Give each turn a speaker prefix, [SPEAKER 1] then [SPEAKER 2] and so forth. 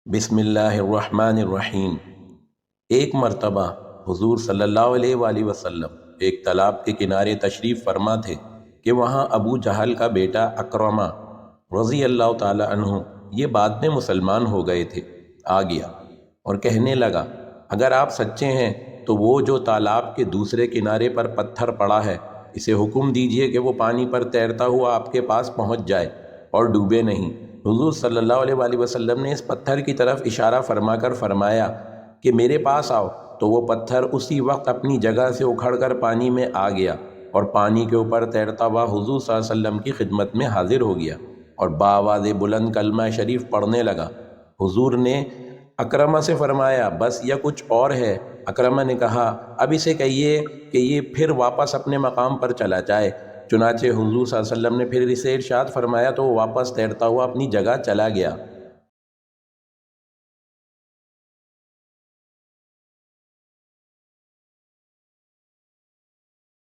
[SPEAKER 1] بسم اللہ الرحمن الرحیم۔ ایک مرتبہ حضور صلی اللہ علیہ وآلہ وسلم ایک تالاب کے کنارے تشریف فرما تھے کہ وہاں ابو جہل کا بیٹا اکرمہ رضی اللہ تعالی عنہ یہ بعد میں مسلمان ہو گئے تھے آ گیا اور کہنے لگا، اگر آپ سچے ہیں تو وہ جو تالاب کے دوسرے کنارے پر پتھر پڑا ہے اسے حکم دیجئے کہ وہ پانی پر تیرتا ہوا آپ کے پاس پہنچ جائے اور ڈوبے نہیں۔ حضور صلی اللہ علیہ وآلہ وسلم نے اس پتھر کی طرف اشارہ فرما کر فرمایا کہ میرے پاس آؤ، تو وہ پتھر اسی وقت اپنی جگہ سے اکھڑ کر پانی میں آ گیا اور پانی کے اوپر تیرتا ہوا حضور صلی اللہ علیہ وسلم کی خدمت میں حاضر ہو گیا اور بآواز بلند کلمہ شریف پڑھنے لگا۔ حضور نے اکرمہ سے فرمایا، بس یا کچھ اور ہے؟ اکرمہ نے کہا، اب اسے کہیے کہ یہ پھر واپس اپنے مقام پر چلا جائے۔ چنانچہ حضور صلی اللہ علیہ وسلم نے پھر اسے ارشاد فرمایا تو وہ واپس تیرتا ہوا اپنی جگہ چلا گیا۔